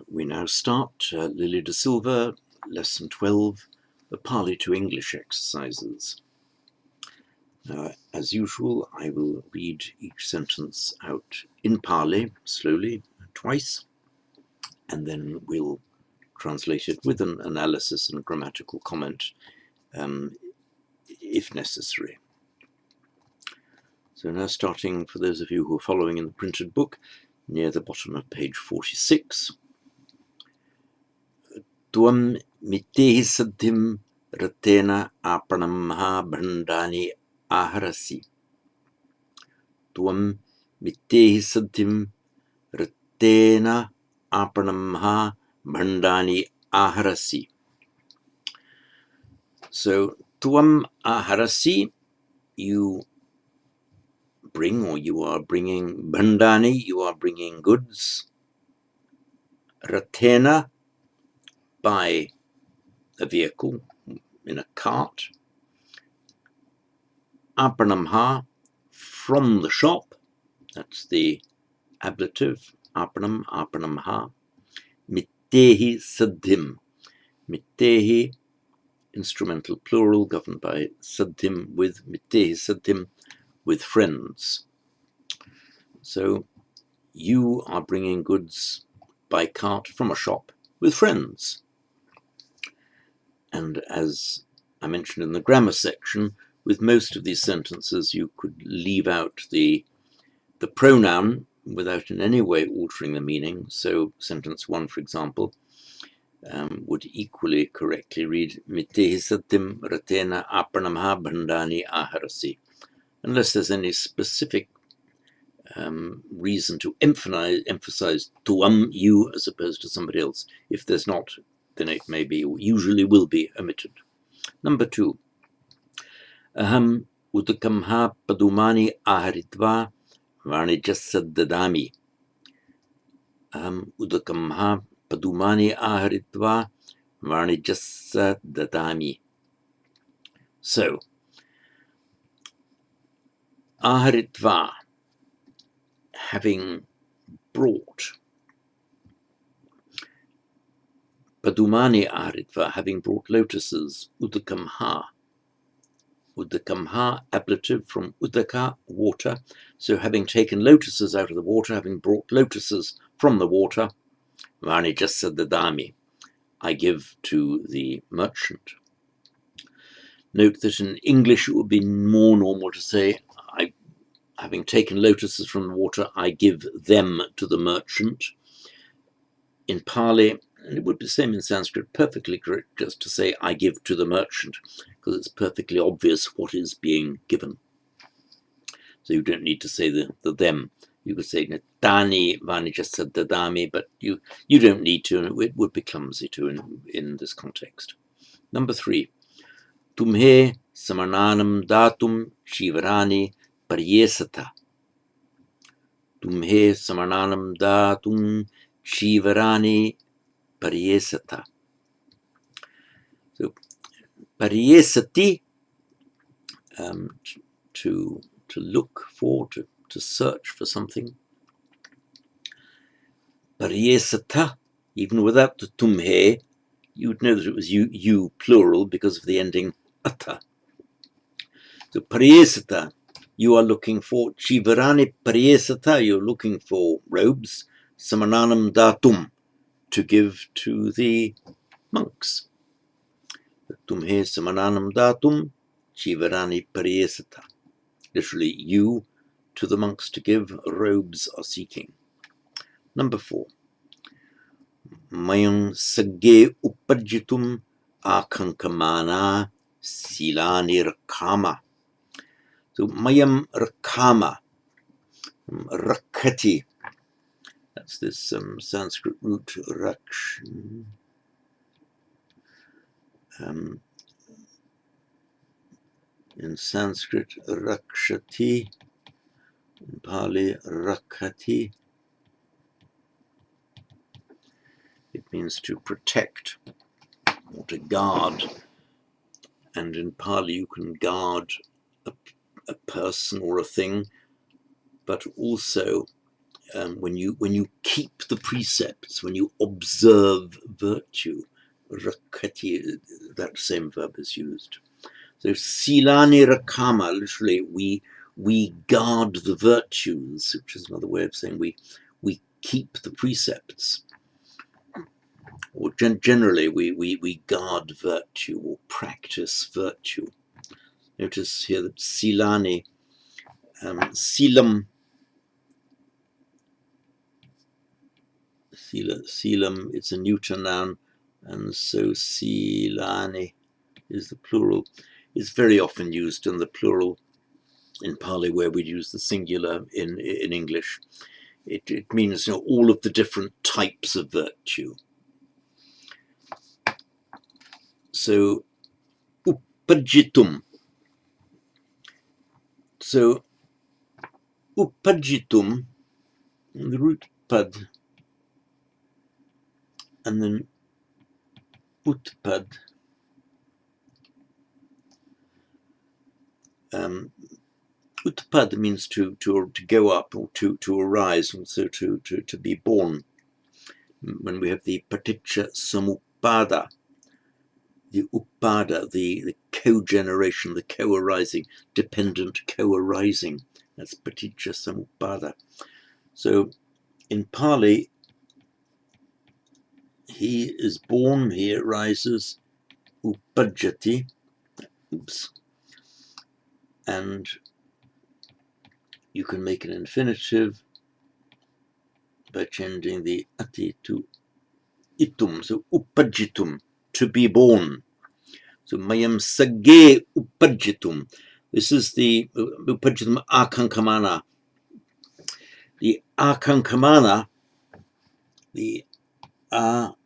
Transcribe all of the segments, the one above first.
We now start Lily de Silva, Lesson 12, the Pali to English exercises. As usual, I will read each sentence out in Pali, slowly, twice, and then we'll translate it with an analysis and grammatical comment, if necessary. So now starting, for those of you who are following in the printed book, near the bottom of page 46. Tuam mittehi saddhim ratena aparamha bhandani aharasi. Tuam mittehi saddhim ratena aparamha bhandani aharasi. So, tuam aharasi, you bring, or you are bringing, bhandani, you are bringing goods, ratena, by a vehicle, in a cart, aparamha, from the shop, that's the ablative, aparam, aparamha, mittehi saddhim, mittehi, instrumental plural, governed by saddhim, with mittehi saddhim, with friends. So you are bringing goods by cart from a shop with friends. And as I mentioned in the grammar section, with most of these sentences you could leave out the pronoun without in any way altering the meaning. So sentence 1, for example, would equally correctly read mittehi saddhim ratena aparamha bhandani aharasi, unless there's any specific reason to emphasize tuam, you, as opposed to somebody else. If there's not, then it may be, or usually will be, omitted. Number 2. Aham udakamha padumani aharitva varnijassa dadami. Aham udakamha padumani aharitva varnijassa dadami. So, aharitva, having brought, padumani aharitva, having brought lotuses, udakamha, udakamha, ablative from udaka, water. So having taken lotuses out of the water, having brought lotuses from the water, varnijassa dadami, I give to the merchant. Note that in English it would be more normal to say, having taken lotuses from the water, I give them to the merchant. In Pali, and it would be the same in Sanskrit, perfectly correct just to say, I give to the merchant, because it's perfectly obvious what is being given. So you don't need to say the them. You could say Tani varnijassa dadami, but you don't need to, and it would be clumsy to in this context. Number 3. Tumhe samananam datum shivarani paryesata. Tumhe samananam datum shivarani paryesata. So paryesati, to look for, to search for something. Paryesata, even without the tumhe, you'd know that it was you plural because of the ending ata. So paryesata, you are looking for, chivarani paryesata, you're looking for robes, samananam datum, to give to the monks. Tumhe samananam datum, chivarani paryesata. Literally, you to the monks to give, robes are seeking. Number 4. Mayam sagge upajitum akankamana silani rakama. So mayam rakama, rakhati, that's this Sanskrit root raksh. In Sanskrit, rakshati, in Pali, rakhati. It means to protect or to guard. And in Pali, you can guard a person or a thing, but also when you keep the precepts, when you observe virtue, rakati, that same verb is used. So silani rakama, literally we guard the virtues, which is another way of saying we keep the precepts, or generally we guard virtue or practice virtue. Notice here that silani, silam, silam, it's a neuter noun, and so silani is the plural. It's very often used in the plural in Pali, where we'd use the singular in English. It means, all of the different types of virtue. So upajjitum. So upajjitum, the root pad, and then utpad. Utpad means to go up, or to arise, and so to be born. When we have the paticca samuppada, the upada, the co-generation, the co-arising, dependent co-arising, that's paticca samuppada. So in Pali, he is born, he arises, upajjati, and you can make an infinitive by changing the ati to itum, so upajjitum, to be born. So mayam sagge upajjitum. This is the upajjitum akankamana. The akankamana, the akanka,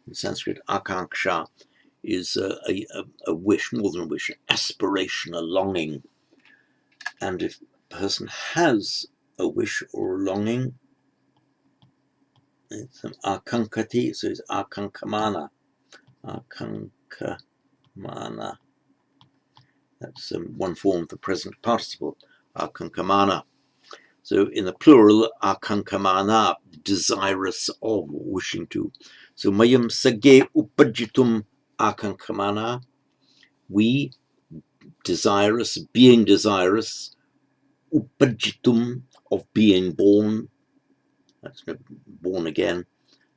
in Sanskrit akanksha, is a wish, more than a wish, an aspiration, a longing. And if a person has a wish or a longing, it's an akankati, so it's akankamana. Akankamana. That's one form of the present participle, akankamana. So in the plural, akankamana, desirous of, wishing to. So mayam sagge upajjitum akankamana, we, desirous, being desirous, upajjitum, of being born, that's born again,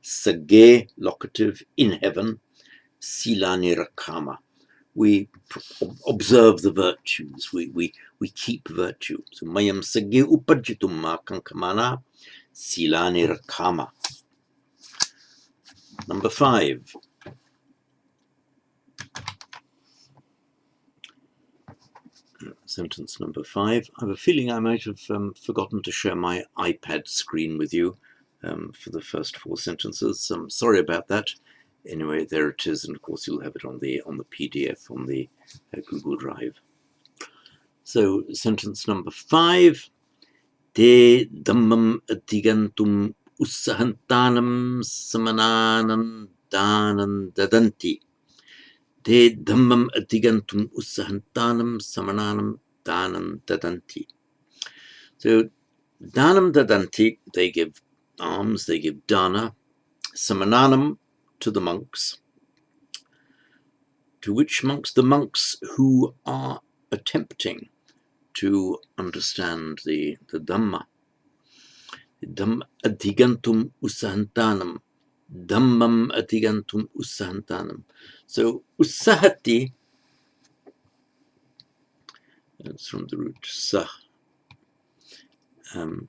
sagge, locative, in heaven, silani rakama. We observe the virtues, we keep virtue. So mayam sagge upajjitum akankamana, silani rakama. Number 5. Sentence number 5. I have a feeling I might have forgotten to share my iPad screen with you for the first 4 sentences. Sorry about that. Anyway, there it is, and of course you'll have it on the PDF on the Google Drive. So sentence number 5. Te dhammam adigantum ussahantanam samananam danam dadanti. Te dhammam adigantum ussahantanam samananam danam dadanti. So danam dadanti, they give alms, they give dana. Samananam, to the monks. To which monks? The monks who are attempting to understand the Dhamma. Dhammam adigantum ussahantanam. Dhammam adigantum ussahantanam. So ussahati, that's from the root sah. In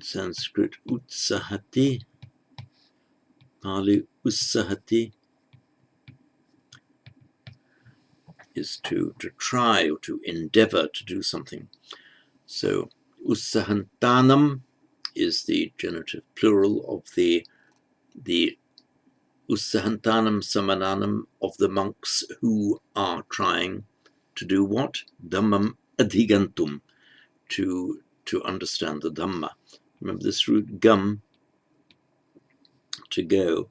Sanskrit, utsahati, Pali ussahati, is to try or to endeavor to do something. So ussahantanam is the genitive plural of the ussahantanam samananam, of the monks who are trying to do what? Dhammam adhigantum, to understand the Dhamma. Remember this root gum, to go,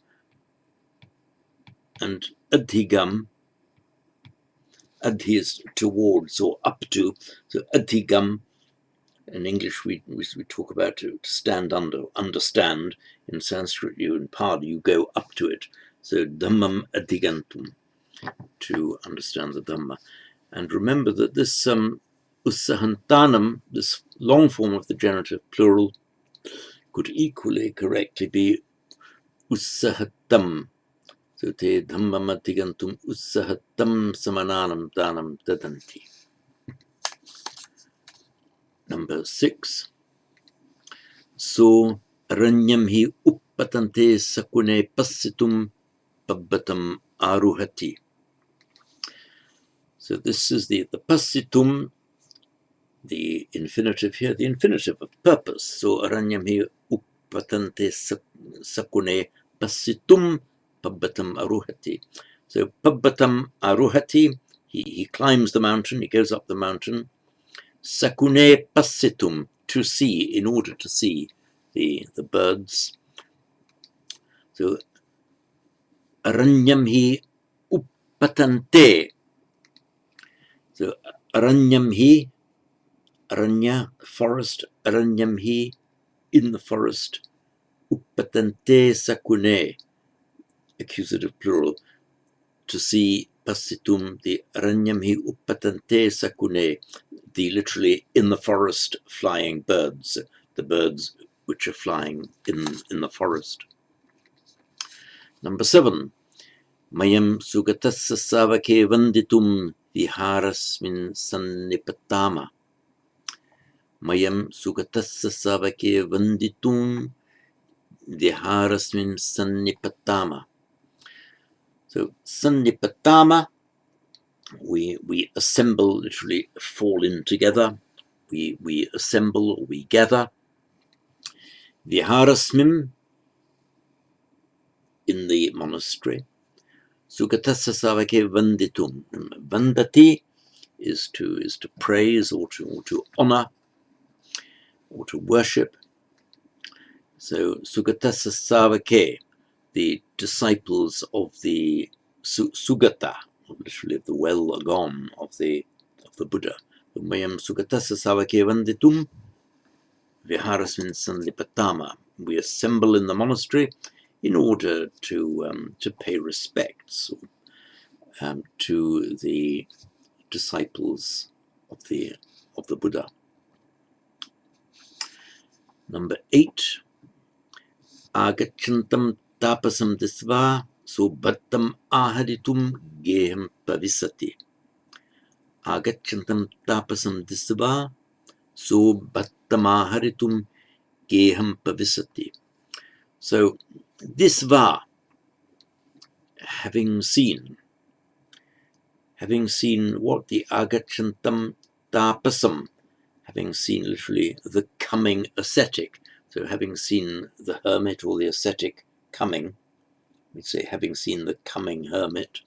and adhigam, Adhi is towards or up to. So adhigam, in English we talk about to stand under, understand. In Sanskrit, in Pali, you go up to it. So dhammam adhigantum, to understand the Dhamma. And remember that this ussahantanam, this long form of the genitive plural, could equally correctly be ussahatam. So te dhammam adhigantum ussahatam samananam danam dadanti. Number 6. So aranyam hi uppatante sakune passitum pabbatam aruhati. So this is the passitum, the infinitive here, the infinitive of purpose. So aranyam hi uppatante sakune passitum pabbatam aruhati. So pabbatam aruhati, he climbs the mountain, he goes up the mountain. Sakune passitum, to see, in order to see the birds. So aranyam hi uppatante. So aranyam hi, aranya, forest, aranyam hi, in the forest, uppatante sakune, accusative plural, to see passitum, the aranyam hi uppatante sakune, the literally in the forest flying birds, the birds which are flying in the forest. Number 7. Mayam sugatassa savake vanditum viharasmin sannipatama. Mayam sugatassa savake vanditum viharasmin sannipatama. So sannipatama, we assemble, literally fall in together. We assemble or we gather. Viharasmin, in the monastery. Sugatassa savake vanditum. Vandati is to praise or to honor or to worship. So Sugatassa savake, the disciples of the Sugata, literally of the well gone of the Buddha. Mayam Sugatassa savake vanditum viharasmin sannipatama. We assemble in the monastery in order to pay respects to the disciples of the Buddha. Number 8. Agachantam tapasam disva subhattam aharitum geham pavisati. Agachantam tapasam disva subhattam aharitum geham pavisati. So disva, having seen what the agachantam tapasam, having seen literally the coming ascetic. So having seen the hermit or the ascetic coming, we say having seen the coming hermit.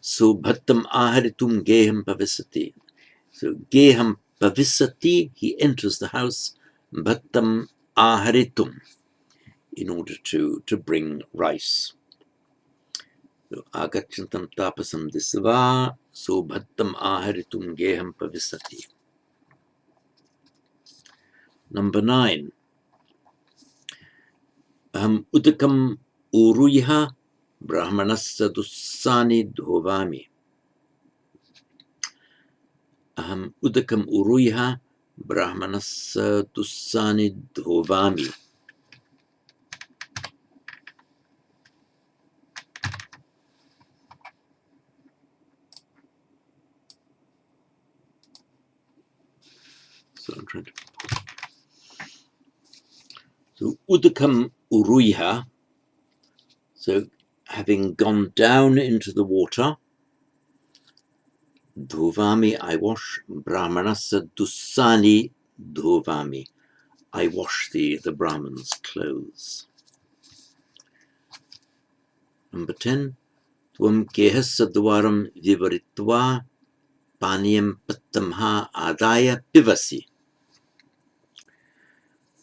So bhattam aharitum geham pavisati. So geham pavisati, he enters the house. Bhattam aharitum, in order to bring rice. So agachantam tapasam disva, so bhattam aharitum geham pavisati. Number 9. Aham udakam uruyha brahmanassa dussani dhovami. Aham udakam uruyha brahmanassa dussani dhovami. So I'm trying to. So udakam uruyha. So having gone down into the water. Dhovami, I wash. Brahmanassa dussani dhovami. I wash the Brahman's clothes. Number 10. Tvam kehassa dwaram vivaritva paniyam pattamha adaya pivasi.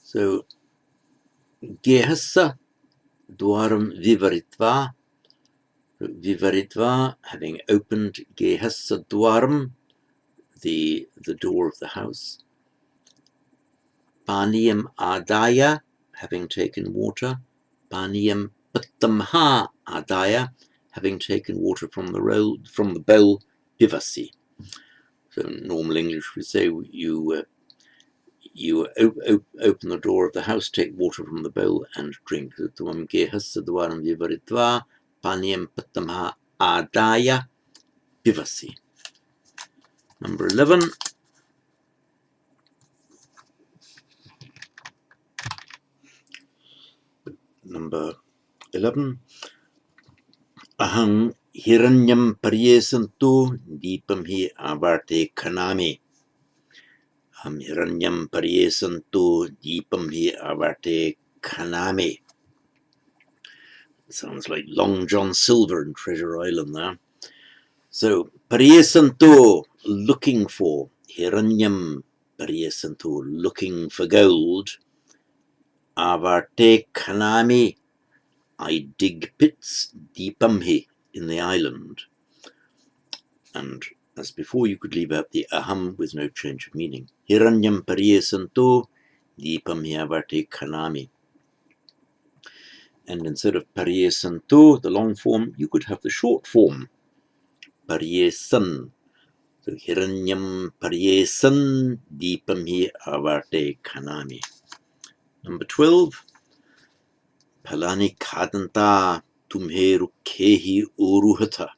So gehassa dwaram vivaritva. Vivaritva, having opened Gehasa Dwaram, the door of the house. Paniyam Adaya, having taken water. Paniyam Pattamha Adaya, having taken water from the bowl, Pivasi. So in normal English we say you open the door of the house, take water from the bowl and drink. Tuam Gehasa Dwaram Vivaritva, Paniyam Pattamha Adaya, Pivasi. Number 11. Number 11. Aham hiranyam paryesantu deepam hi avarte khanami. Aham hiranyam paryesantu deepam hi avarte khanami. Sounds like Long John Silver in Treasure Island there. So, paryesantu, looking for. Hiranyam paryesantu, looking for gold. Avarte khanami, I dig pits, deepamhi, in the island. And as before, you could leave out the aham with no change of meaning. Hiranyam paryesanto, deepamhi avarte khanami. And instead of paryesanto, the long form, you could have the short form, paryesan. So hiranyam paryesan, deepamhi avarte khanami. Number 12. Palani kadanta tumhe rukhehi uruhata.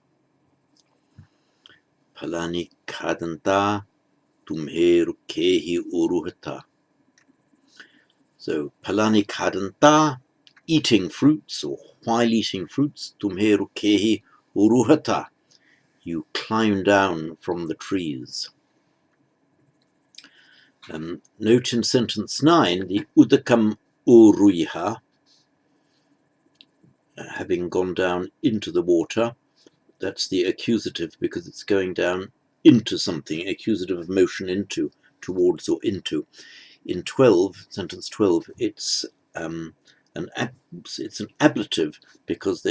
Palani kadanta tumhe rukhehi uruhata. So palani kadanta, eating fruits, or while eating fruits, tumhe rukhehi uruhata, you climb down from the trees. Note in sentence 9, the udakam uruiha, having gone down into the water. That's the accusative because it's going down into something, accusative of motion into, towards or into. In 12, sentence 12, it's an ablative because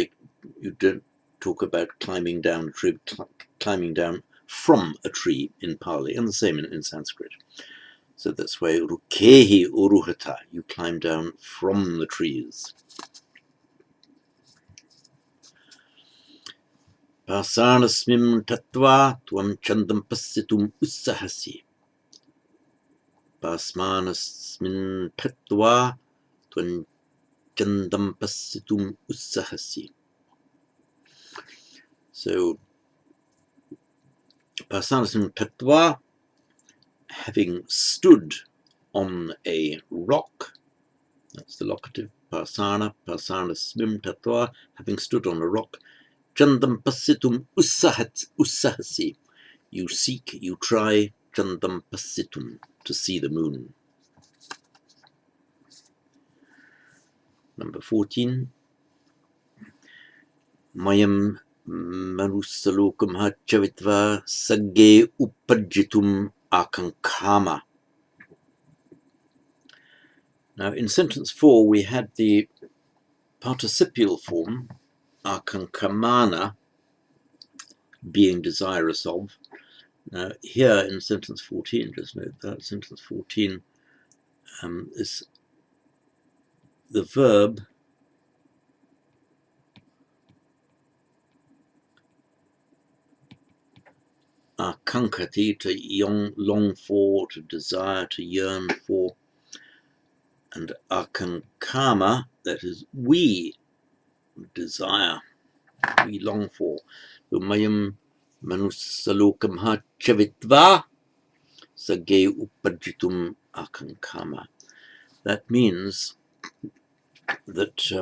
you don't talk about climbing down a tree, climbing down from a tree in Pali, and the same in Sanskrit. So that's why rukehi uruhata, you climb down from the trees. Pasanasmim tatva tvam chandam passitum ussahasi. Pasmanasmin tatva tvam chandam passitum ussahasi. So, pasanasmin tatva, having stood on a rock, that's the locative, pasanasmim tatva, having stood on a rock, chandam passitum ussahasi, you seek, you try, chandam passitum, to see the moon. Number 14. Mayam manusalokam hachavitva sagge upajjitum akankama. Now in sentence 4 we had the participial form, akankamana, being desirous of. Now here in sentence 14, just note that, sentence 14 is the verb akankati, to long for, to desire, to yearn for, and akankama, that is we desire, we long for. Mayam manusalokam ha chavitva sage upajjitum akankama. That means that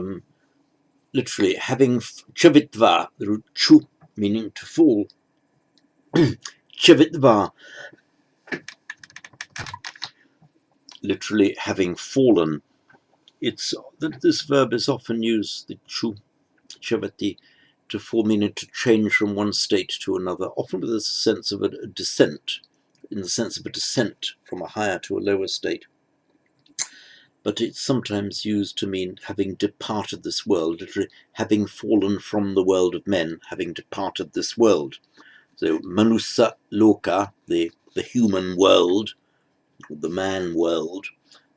literally having chavitva, the root chu, meaning to fall, chavitva, literally having fallen. This verb is often used, the chu, chavati, to fall, meaning to change from one state to another, often with a sense of a descent, in the sense of a descent from a higher to a lower state. but it's sometimes used to mean having departed this world, literally having fallen from the world of men, having departed this world. So Manusa Loka, the human world, the man world,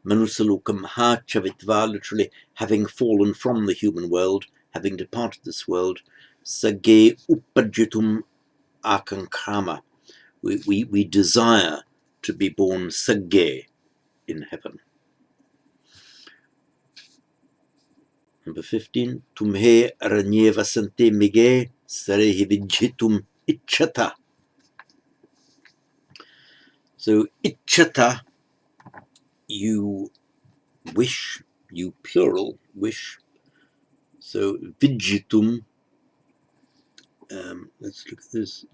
Manusa Lokam ha chavitva, literally having fallen from the human world, having departed this world, Sage upajitum akankama. We desire to be born Sage in heaven. Number 15, Tumhe aranye vasante mige sarehi vijitum ichata. So ichata, you wish, you plural wish. So vijitum, let's look at this.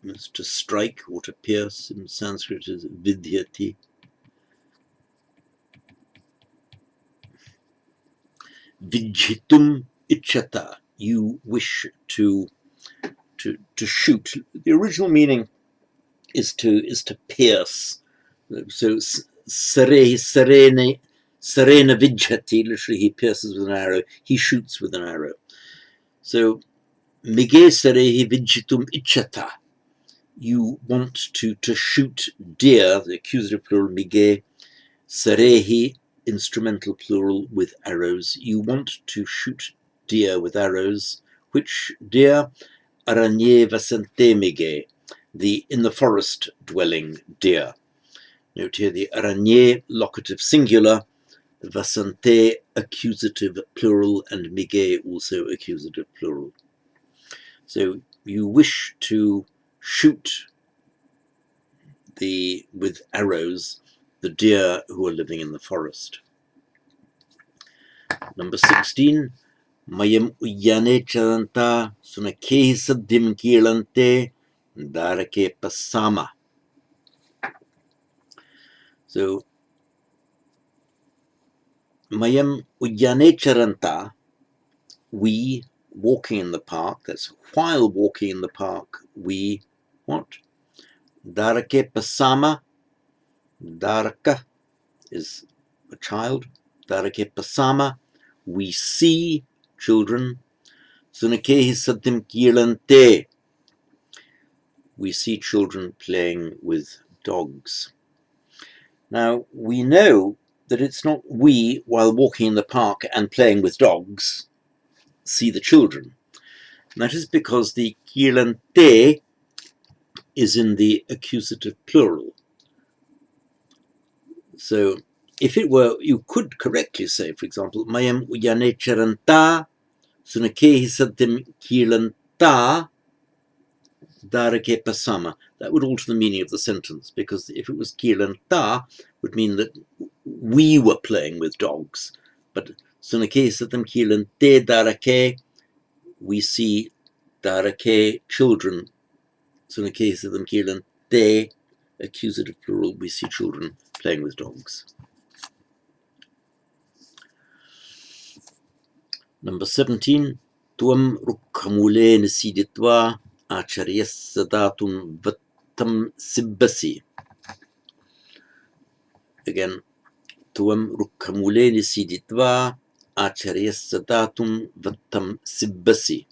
It's to strike or to pierce. In Sanskrit is vidyati. Vijitum ichata, you wish to shoot. The original meaning is to pierce. So serena vijhati, literally he pierces with an arrow, he shoots with an arrow. So mige sarehi vijitum ichata, you want to shoot deer, the accusative plural mige, sarehi instrumental plural with arrows. You want to shoot deer with arrows. Which deer? Aranye vasante mige, the in the forest dwelling deer. Note here the aranye locative singular, vasante accusative plural, and mige also accusative plural. So you wish to shoot with arrows the deer who are living in the forest. Number 16, Mayam uyyane chalanta sunake saddim kirante darake pasama. So Mayam uyyane charanta, we walking in the park, that's while walking in the park, we what? Darake pasama, daraka is a child, darake pasama, we see children, sunakehi satim kirante, we see children playing with dogs. Now, we know that it's not we, while walking in the park and playing with dogs, see the children. And that is because the kirante is in the accusative plural. So if it were, you could correctly say, for example, Mayam uyane charanta, sunakehi satim kiranta, darake pasama. That would alter the meaning of the sentence, because if it was kiranta, would mean that we were playing with dogs. But sunake satam kirante darake, we see darake children. Sunake satam kirante, accusative plural, we see children playing with dogs. Number 17, Tuam rukhamule nisiditva acharyasa datum vattam sibbasi. Again, Tuam rukhamule nisiditva acharyasa datum vattam sibbasi.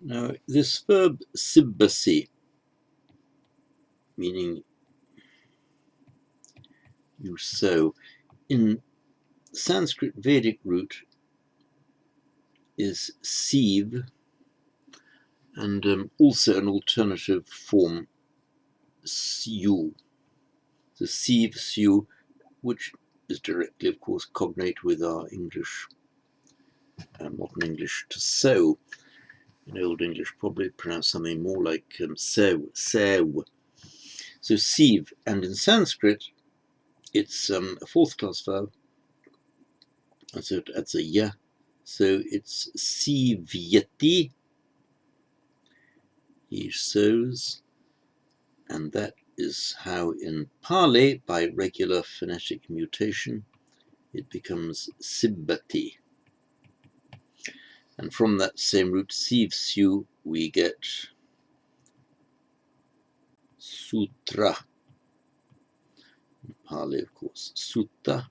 Now, this verb sibbasi, meaning you sow, in Sanskrit Vedic root is siv, and also an alternative form, syu. The siv, syu, which is directly, of course, cognate with our English, modern English, to sow. In Old English, probably pronounced something more like sew. So siv, and in Sanskrit, it's a fourth class verb, and so that's a ya. So it's sivyati, he sows, and that is how in Pali, by regular phonetic mutation, it becomes sibbati. And from that same root, sivsyu, we get sutra. In Pali, of course, sutta,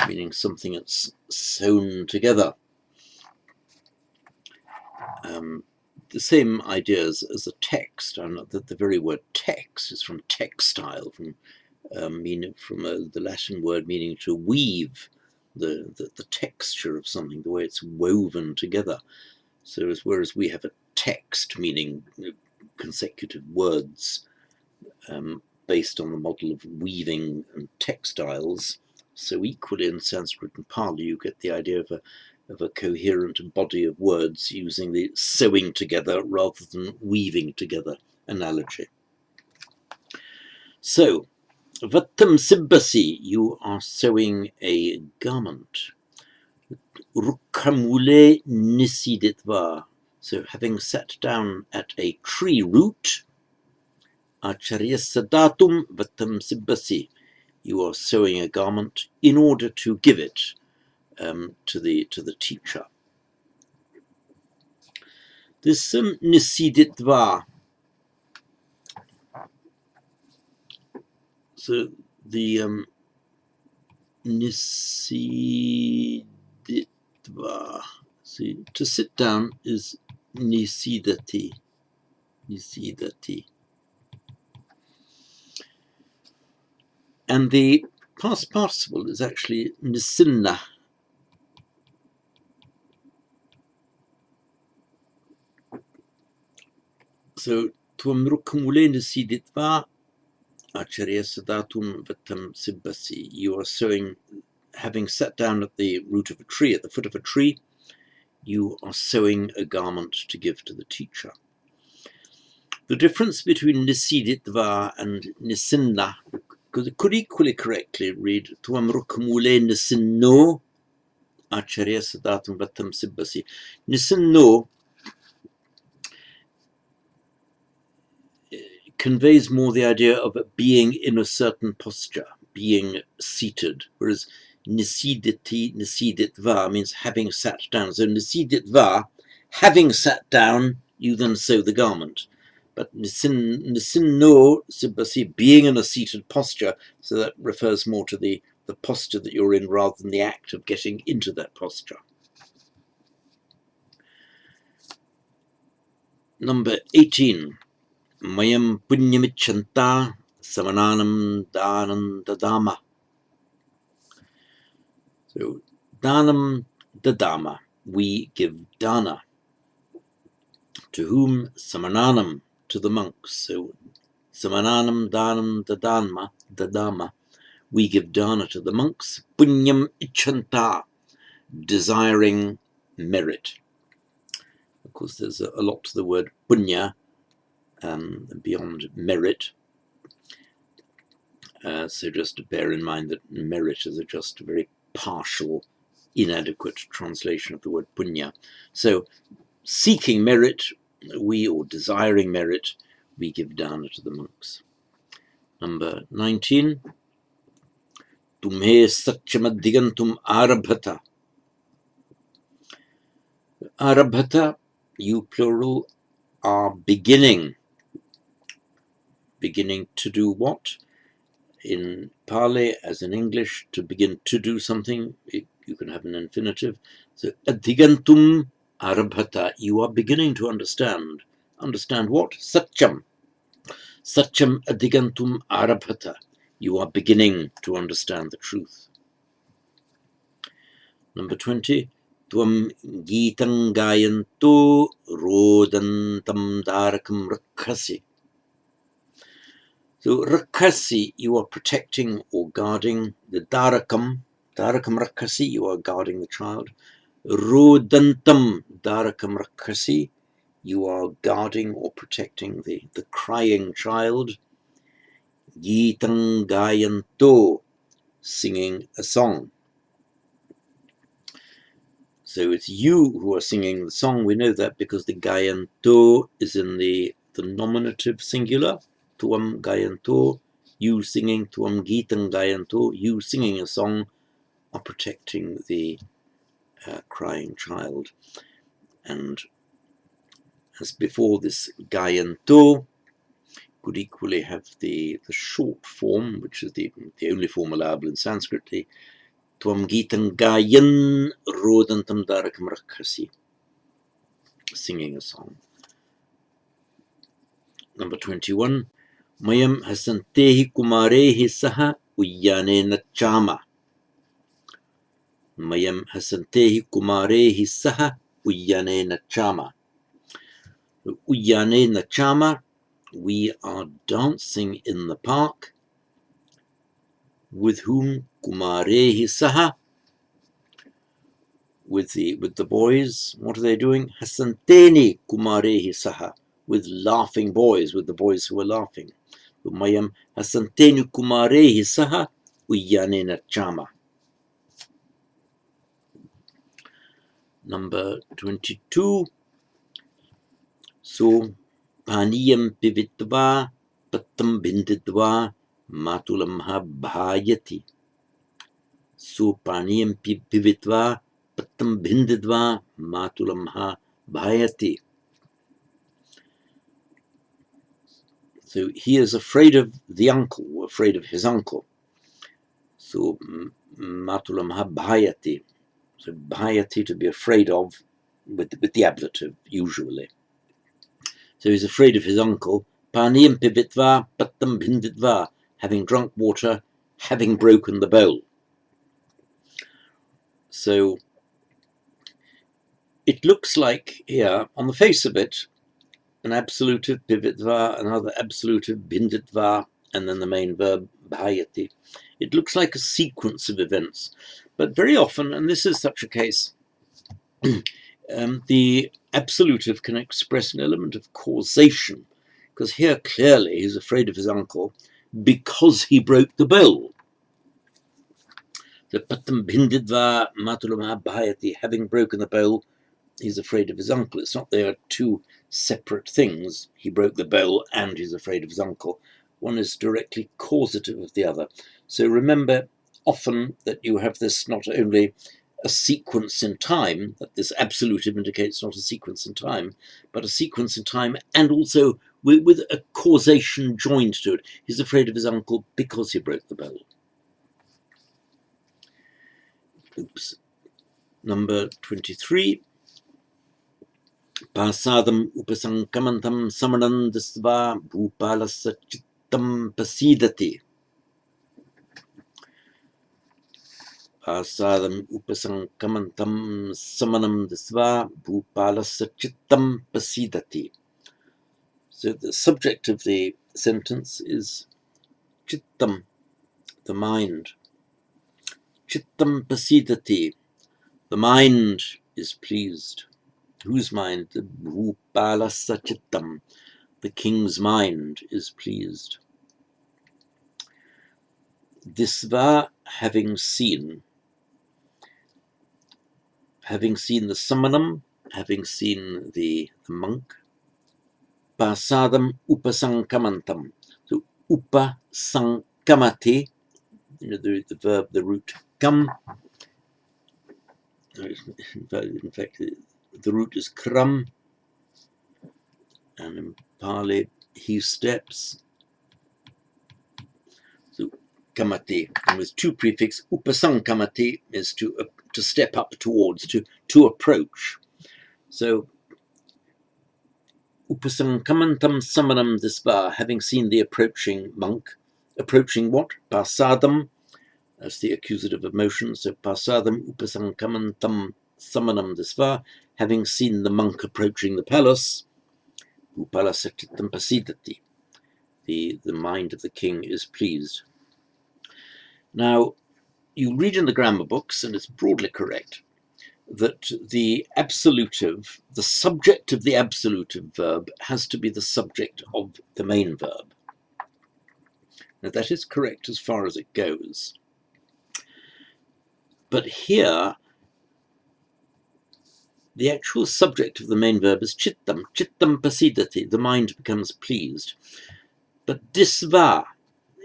meaning something that's sewn together. The same ideas as the text. The very word text is from textile, from the Latin word meaning to weave, the texture of something, the way it's woven together. So whereas we have a text meaning consecutive words based on the model of weaving and textiles, so equally in Sanskrit and Pali you get the idea of a coherent body of words using the sewing together rather than weaving together analogy. So, Vattam Sibbasi, you are sewing a garment. Rukkamule Nisiditva, so having sat down at a tree root, Acharyasadatum Vattam Sibbasi, you are sewing a garment in order to give it to the teacher. This Nisiditva, so the Nisiditva, see, to sit down is Nisidati. And the past participle is actually Nisinna. So, Tvam Rukkamule Nisiditva Acharya Sadatum Vattam Sibbasi. You are sewing, having sat down at the root of a tree, at the foot of a tree, you are sewing a garment to give to the teacher. The difference between Nisiditva and Nisinna, because it could equally correctly read Tvam Rukkamule Nisinno Acharya Sadatum Vattam Sibbasi. Nisinno conveys more the idea of being in a certain posture, being seated, whereas nisiditva means having sat down. So nisiditva, having sat down, you then sew the garment. But nisinno sibbasi, being in a seated posture, so that refers more to the posture that you're in rather than the act of getting into that posture. Number 18. Mayam punyamichanta samananam danam dadama. So, danam dadama, we give dana. To whom? Samananam, to the monks. So, samananam danam dadama, we give dana to the monks. Punyam ichanta, desiring merit. Of course, there's a lot to the word punya, beyond merit. So just to bear in mind that merit is just a very partial, inadequate translation of the word punya. So seeking merit, or desiring merit, we give dana to the monks. Number 19. Tumhe satchamaddigantum arabhata. Arabhata, you plural, are beginning. Beginning to do what? In Pali, as in English, to begin to do something, you can have an infinitive. So, adhigantum arabhata, you are beginning to understand. Understand what? Satcham. Satcham adhigantum arabhata. You are beginning to understand the truth. Number 20. Tvam geetam gayanto rodantam darakam rakhasi. So, rakhasi, you are protecting or guarding the darakam rakhasi, you are guarding the child. Rodantam darakam rakhasi, you are guarding or protecting the crying child. Geetam gayanto, singing a song. So it's you who are singing the song. We know that because the gayanto is in the nominative singular. Tuam gayanto, you singing, tuam geetam gayanto, you singing a song, are protecting the crying child. And as before, this gayanto could equally have the short form, which is the only form allowable in Sanskrit, the Tvam Gitam Gayan Rodantam Darakam Rakhasi, singing a song. Number 21. Mayam Hasantehi Kumarehi Saha Uyyane Nachama. Mayam Hasantehi Kumarehi Saha Uyyane Nachama. Uyyane Nachama, we are dancing in the park. With whom? Kumarehi Saha, with the boys. What are they doing? Hasanteni Kumarehi Saha, with laughing boys, with the boys who are laughing. Mayam Hasanteni Kumarehi Saha Uyyane Nachama. Number 22. So Paniyam Pivitva Pattam Bindidva Matulamha Bhayati. So Paniyam Pivitva Pattam Bindidva Matulamha Bhayati. So he is afraid of the uncle, afraid of his uncle. So Matulamha Bhayati. So Bhayati, to be afraid of, with the ablative, usually. So he's afraid of his uncle. Paniyam Pivitva Pattam Bindidva, having drunk water, having broken the bowl. So it looks like here, on the face of it, an absolutive Pivitva, another absolutive Bindidva, and then the main verb Bhayati. It looks like a sequence of events. But very often, and this is such a case, the absolutive can express an element of causation, because here clearly he's afraid of his uncle because he broke the bowl. The Pattam Bindidva Matulama Bhayati, having broken the bowl, he's afraid of his uncle. It's not they are two separate things. He broke the bowl and he's afraid of his uncle. One is directly causative of the other. So remember often that you have this not only a sequence in time, that this absolutive indicates not a sequence in time, but a sequence in time and also with a causation joined to it. He's afraid of his uncle because he broke the bowl. Oops. Number 23. Pasadam upasankamantam samanandasva bhupalasa chittam pasidati. Pasadam upasankamantam samanandasva bhupalasa chittam pasidati. So the subject of the sentence is chittam, the mind. Chittam pasidati, the mind is pleased. Whose mind? The Bhupalasa Chittam, the king's mind is pleased. Disva, having seen the samanam, having seen the monk. Pasadam upasankamantam. So upasankamati, the verb, the root kam. In fact, the root is kram, and in Pali, he steps. So kamati, and with two prefix, upasankamati is to step up towards, to approach. So upasankamantam samanam disva, having seen the approaching monk. Approaching what? Pasadam, that's the accusative of motion. So pasadam upasankamantam samanam disva, having seen the monk approaching the palace. Upalasachitam pasidati, the mind of the king is pleased. Now, you read in the grammar books, and it's broadly correct, that the absolutive, the subject of the absolutive verb has to be the subject of the main verb. Now, that is correct as far as it goes. But here, the actual subject of the main verb is chittam. Chittam pasidati, the mind becomes pleased. But disva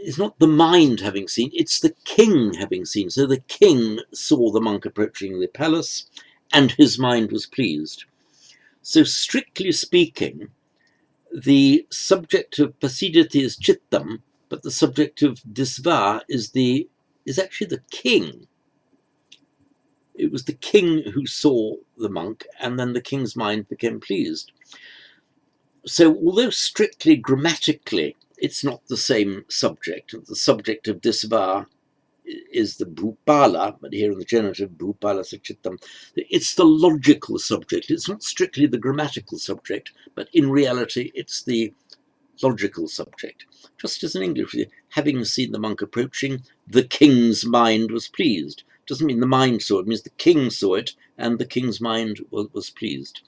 is not the mind having seen, it's the king having seen. So the king saw the monk approaching the palace, and his mind was pleased. So strictly speaking, the subject of pasidati is chittam, but the subject of disva is actually the king. It was the king who saw the monk, and then the king's mind became pleased. So although strictly grammatically it's not the same subject, the subject of disva is the bhupala, but here in the genitive bhupala sachittam, it's the logical subject. It's not strictly the grammatical subject, but in reality it's the logical subject. Just as in English, having seen the monk approaching, the king's mind was pleased. Doesn't mean the mind saw it, it means the king saw it and the king's mind was pleased.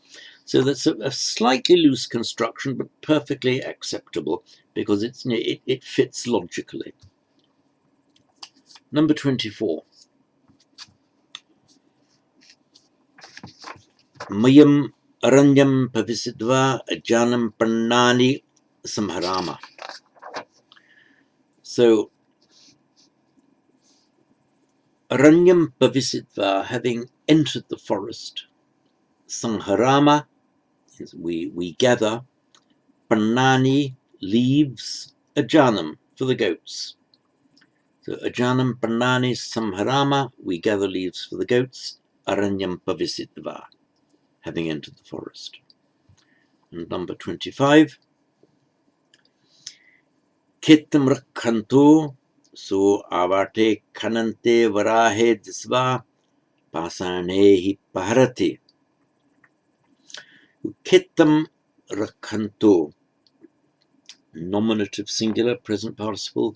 So that's a slightly loose construction, but perfectly acceptable because it fits logically. Number 24. Mayam aranyam pavisidva ajanam pannani samharama. So, aranyam pavisidva, having entered the forest, samharama, we gather, pannani, leaves, ajanam, for the goats. So ajanam pannani samharama, we gather leaves for the goats, aranyam pavisidva, having entered the forest. And number 25. Ketam rakhanto, so avate khanante varahe disva pasanehi paharati. Ketam rakhanto, nominative singular, present participle,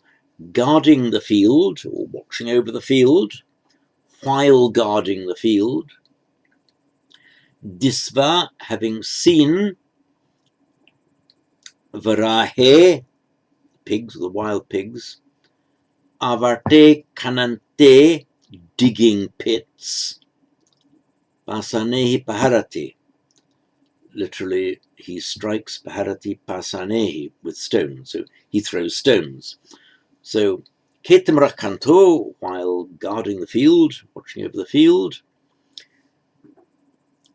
guarding the field or watching over the field, while guarding the field. Disva, having seen, varahe, pigs, the wild pigs, avarte khanante, digging pits, pasanehi paharati, literally he strikes, paharati pasanehi, with stones, so he throws stones. So ketam rakhanto, while guarding the field, watching over the field,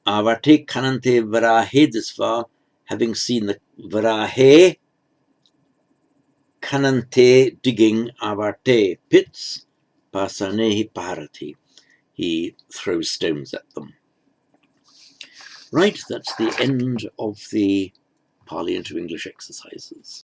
avarte khanante varahe disva, having seen the varahe, khanante, digging, avarte, pits, pasanehi paharati, he throws stones at them. Right, that's the end of the Pali into English exercises.